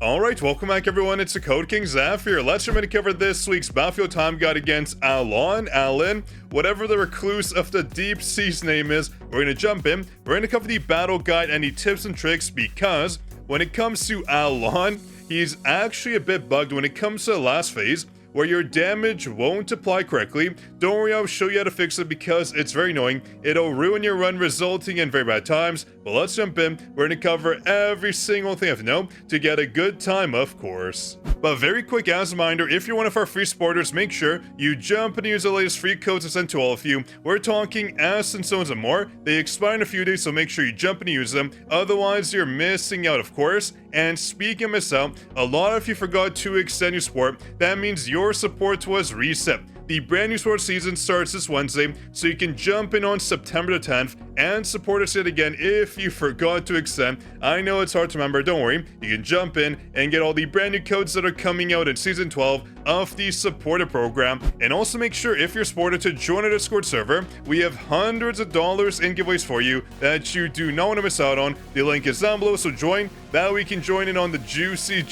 Alright, welcome back everyone, it's the Code King Zaf here. Let's remember to cover this week's Battlefield Time Guide against ALLON, whatever the recluse of the deep sea's name is. We're gonna jump in, we're gonna cover the battle guide and the tips and tricks, because when it comes to ALLON, he's actually a bit bugged when it comes to the last phase, where your damage won't apply correctly. Don't worry, I'll show you how to fix it because it's very annoying. It'll ruin your run, resulting in very bad times. But let's jump in. We're gonna cover every single thing you have to know to get a good time, of course. But very quick as a reminder, if you're one of our free supporters, make sure you jump and use the latest free codes I sent to all of you. We're talking S12s and more. They expire in a few days, so make sure you jump and use them. Otherwise, you're missing out, of course. And speaking of miss out, a lot of you forgot to extend your support. That means your support was reset. The brand new sport season starts this Wednesday, so you can jump in on September the 10th and support us yet again if you forgot to extend. I know it's hard to remember, don't worry. You can jump in and get all the brand new codes that are coming out in Season 12 of the supporter program. And also make sure, if you're supported, to join our Discord server. We have hundreds of dollars in giveaways for you that you do not want to miss out on. The link is down below, so join. That we can join in on the juicy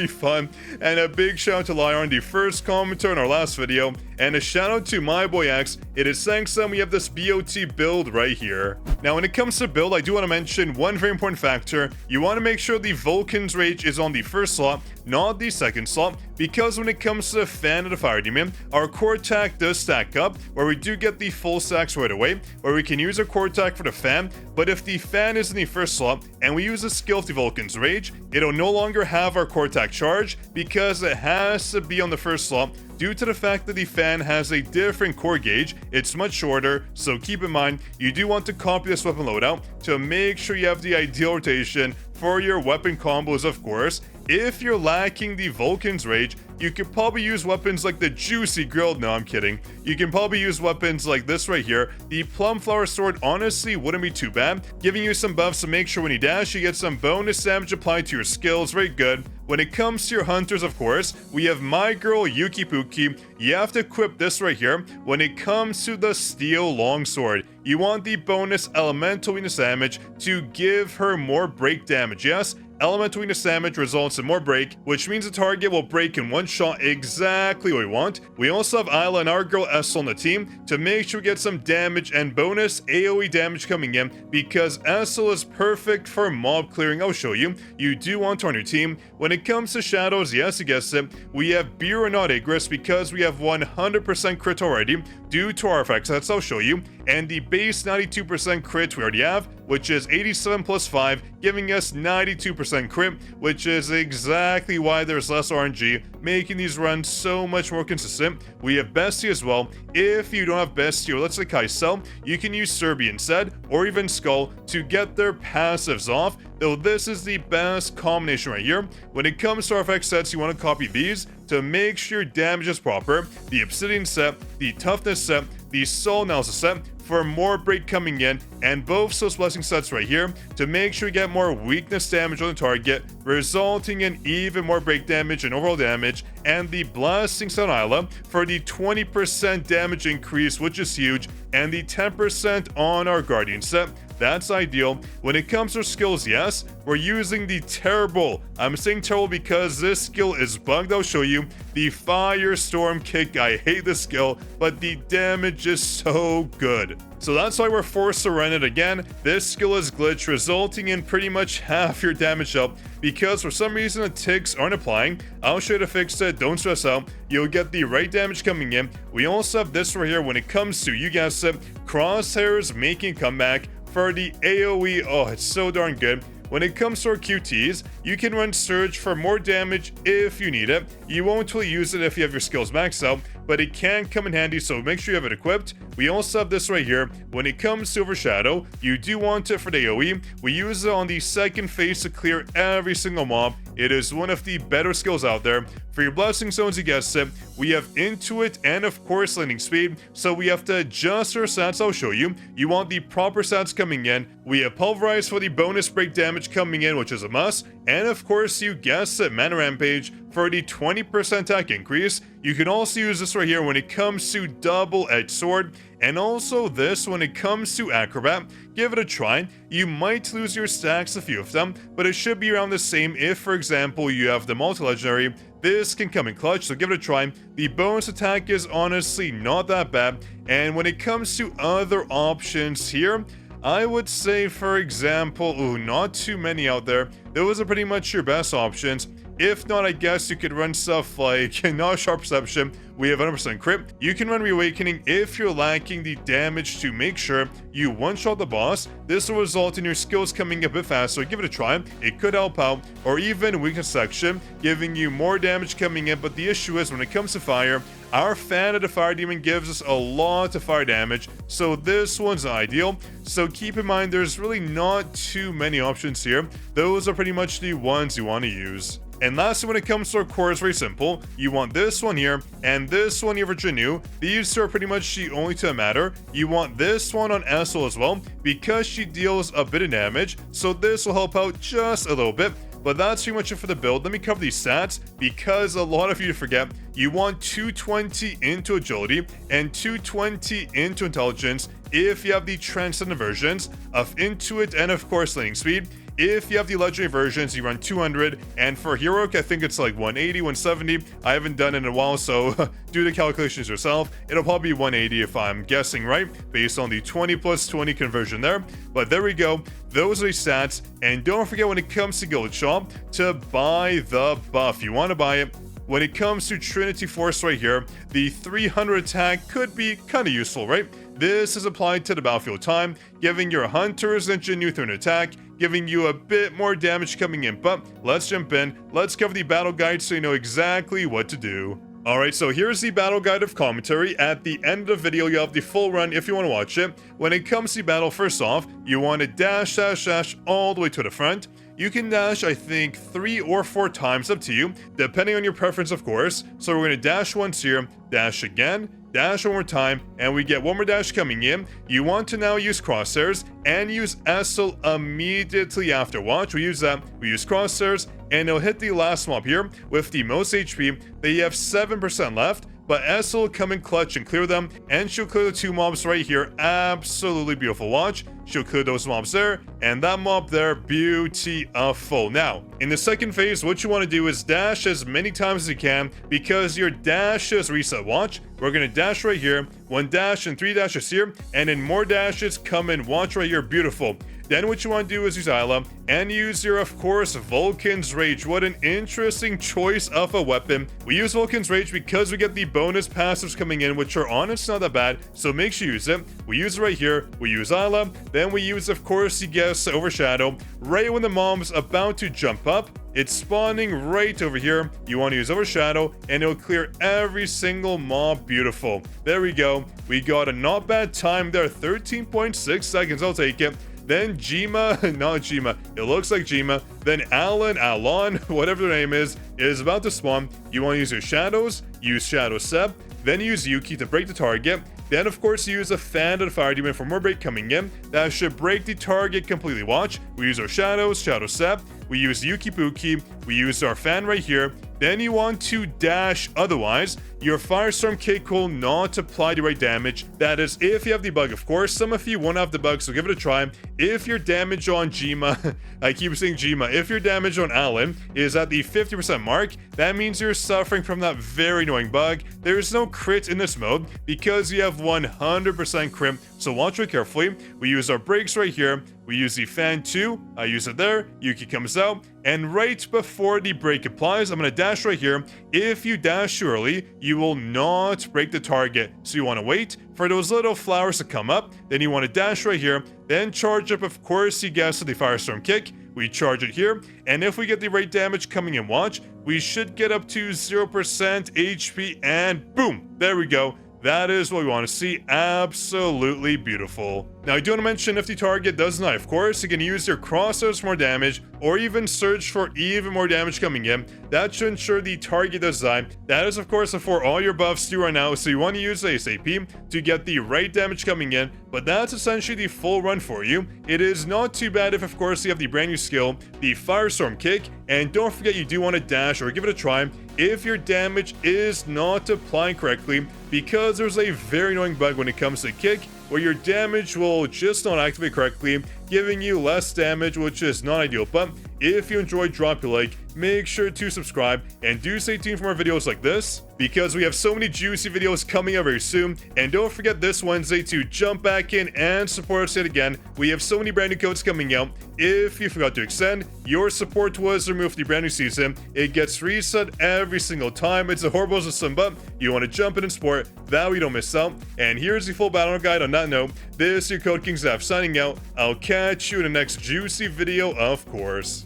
fun. And a big shout out to Lion, the first commenter in our last video. And a shout out to my boy X. It is thanks to them we have this BOT build right here. Now when it comes to build, I do want to mention one very important factor. You want to make sure the Vulcan's Rage is on the first slot, not the second slot, because when it comes to the fan and the fire demon, our core attack does stack up, where we do get the full stacks right away, where we can use our core attack for the fan. But if the fan is in the first slot and we use a skill of the Vulcan's Rage, it'll no longer have our core attack charge because it has to be on the first slot. Due to the fact that the fan has a different core gauge, it's much shorter, so keep in mind, you do want to copy this weapon loadout to make sure you have the ideal rotation for your weapon combos, of course. If you're lacking the Vulcan's Rage, you could probably use weapons like the Juicy Grill. No, I'm kidding. You can probably use weapons like this right here. The Plum Flower Sword honestly wouldn't be too bad, giving you some buffs to make sure when you dash, you get some bonus damage applied to your skills. Very good. When it comes to your hunters, of course, we have my girl Yuki Puki. You have to equip this right here. When it comes to the Steel Longsword, you want the bonus elemental weakness damage to give her more break damage. Yes, elemental weakness damage results in more break, which means the target will break in one shot, exactly what we want. We also have Isla and our girl S12 on the team to make sure we get some damage and bonus AoE damage coming in, because S12 is perfect for mob clearing. I'll show you. You do want her on your team. When it comes to shadows, yes, you guessed it, we have Beer and not Igris, because we have 100% crit already due to our effects sets. I'll show you. And the base 92% crit we already have, which is 87 plus 5, giving us 92% crit, which is exactly why there's less RNG, making these runs so much more consistent. We have Bestie as well. If you don't have Bestie, or let's say Kaisel, you can use Serbi instead, or even Skull, to get their passives off, though this is the best combination right here. When it comes to our effect sets, you want to copy these to make sure your damage is proper. The Obsidian set, the Toughness set, the Soul Analysis set for more break coming in, and both Soul's Blessing sets right here to make sure you get more weakness damage on the target, resulting in even more break damage and overall damage, and the Blasting Set on Isla for the 20% damage increase, which is huge, and the 10% on our Guardian set. That's ideal. When it comes to skills, yes, we're using the terrible, I'm saying terrible because this skill is bugged, I'll show you, the Firestorm Kick. I hate this skill, but the damage is so good. So that's why we're forced to run it again. This skill is glitched, resulting in pretty much half your damage up, because for some reason the ticks aren't applying. I'll show you to fix it, don't stress out. You'll get the right damage coming in. We also have this right here when it comes to, you guessed it, Crosshairs making a comeback for the AoE. Oh, it's so darn good. When it comes to our QTs, you can run Surge for more damage if you need it. You won't really use it if you have your skills maxed out, but it can come in handy, so make sure you have it equipped. We also have this right here. When it comes to Overshadow, you do want it for the AoE. We use it on the second phase to clear every single mob. It is one of the better skills out there. For your Blessing Stones, you guessed it, we have Intuit and of course Lightning Speed, so we have to adjust our stats. I'll show you. You want the proper stats coming in. We have Pulverize for the bonus break damage coming in, which is a must, and of course you guessed it, Mana Rampage for the 20% attack increase. You can also use this right here when it comes to double-edged sword, and also this when it comes to acrobat. Give it a try. You might lose your stacks, a few of them, but it should be around the same if, for example, you have the multi-legendary. This can come in clutch, so give it a try. The bonus attack is honestly not that bad, and when it comes to other options here, I would say, for example, not too many out there. Those are pretty much your best options. If not, I guess you could run stuff like not sharp perception, we have 100% crit. You can run reawakening if you're lacking the damage to make sure you one-shot the boss. This will result in your skills coming a bit faster, so give it a try. It could help out. Or even weakness section, giving you more damage coming in, but the issue is when it comes to fire, our fan of the fire demon gives us a lot of fire damage, so this one's ideal. So keep in mind there's really not too many options here. Those are pretty much the ones you want to use. And lastly, when it comes to our core, it's very simple. You want this one here, and this one here for JINWOO. These two are pretty much the only two that matter. You want this one on S12 as well, because she deals a bit of damage, so this will help out just a little bit. But that's pretty much it for the build. Let me cover these stats, because a lot of you forget. You want 220 into agility, and 220 into intelligence if you have the transcendent versions of Intuit and of course landing speed. If you have the legendary versions, you run 200, and for heroic, I think it's like 180, 170. I haven't done it in a while, so do the calculations yourself. It'll probably be 180 if I'm guessing right, based on the 20 plus 20 conversion there. But there we go. Those are the stats, and don't forget when it comes to Guild Shop to buy the buff. You want to buy it. When it comes to Trinity Force right here, the 300 attack could be kind of useful, right? This is applied to the battlefield time, giving your hunters and JINWOO 300 attack, giving you a bit more damage coming in. But let's jump in. Let's cover the battle guide so you know exactly what to do. Alright, so here's the battle guide of commentary. At the end of the video, you have the full run if you want to watch it. When it comes to battle, first off, you want to dash, dash, dash all the way to the front. You can dash, I think, 3 or 4 times, up to you, depending on your preference, of course. So we're going to dash once here, dash again, dash one more time, and we get one more dash coming in. You want to now use crosshairs and use Essel immediately after. Watch, we use that. We use crosshairs, and it'll hit the last mob here with the most HP. They have 7% left. But Essel will come in clutch and clear them, and she'll clear the 2 mobs right here. Absolutely beautiful. Watch, she'll clear those mobs there, and that mob there, beautiful. Now, in the second phase, what you want to do is dash as many times as you can, because your dashes reset. Watch, we're going to dash right here, 1 dash and 3 dashes here, and then more dashes come in. Watch right here, beautiful. Then what you want to do is use ALLON and use your, of course, Vulcan's Rage. What an interesting choice of a weapon. We use Vulcan's Rage because we get the bonus passives coming in, which are honestly not that bad, so make sure you use it. We use it right here. We use ALLON. Then we use, of course, you guess, Overshadow. Right when the mob's about to jump up, it's spawning right over here. You want to use Overshadow, and it'll clear every single mob. Beautiful. There we go. We got a not bad time there. 13.6 seconds. I'll take it. Then Jima, not Jima, it looks like Jima. Then ALLON, whatever their name is about to spawn. You want to use your shadows, use Shadow Seb, then use Yuki to break the target. Then, of course, use a fan of the fire demon for more break coming in. That should break the target completely. Watch, we use our shadows, Shadow Seb, we use Yuki Buki, we use our fan right here. Then you want to dash, otherwise your Firestorm kick will not apply the right damage. That is if you have the bug, of course. Some of you won't have the bug, so give it a try. If your damage on Jima, I keep saying Jima, if your damage on ALLON is at the 50% mark, that means you're suffering from that very annoying bug. There is no crit in this mode because you have 100% crit, so watch it carefully. We use our breaks right here. We use the fan too. I use it there. Yuki comes out. And right before the break applies, I'm going to dash right here. If you dash too early, you will not break the target. So you want to wait for those little flowers to come up. Then you want to dash right here. Then charge up, of course, you guessed the Firestorm kick. We charge it here. And if we get the right damage coming in, watch, we should get up to 0% HP. And boom, there we go. That is what we want to see. Absolutely beautiful. Now, I do want to mention if the target does not, of course, you can use your crosshairs for more damage, or even search for even more damage coming in. That should ensure the target does die. That is, of course, before all your buffs do run out, so you want to use ASAP to get the right damage coming in, but that's essentially the full run for you. It is not too bad if, of course, you have the brand new skill, the Firestorm Kick, and don't forget you do want to dash or give it a try if your damage is not applying correctly, because there's a very annoying bug when it comes to kick, where your damage will just not activate correctly, giving you less damage, which is not ideal. But if you enjoyed, drop your like, make sure to subscribe, and do stay tuned for more videos like this, because we have so many juicy videos coming out very soon. And don't forget this Wednesday to jump back in and support us yet again. We have so many brand new codes coming out. If you forgot to extend, your support was removed for the brand new season. It gets reset every single time. It's a horrible system, but you want to jump in and support, that way you don't miss out. And here's the full battle guide. On that note, this is your Code King Zaf signing out. I'll catch you in the next juicy video, of course.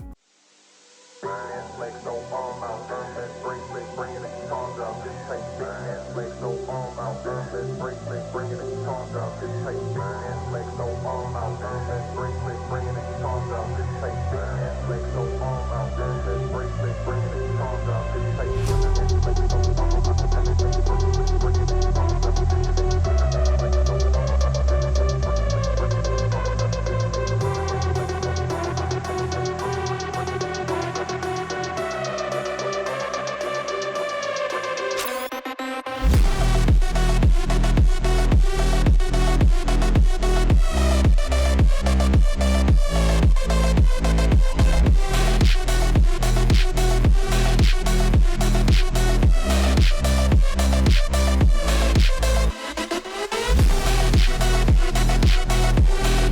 Bring it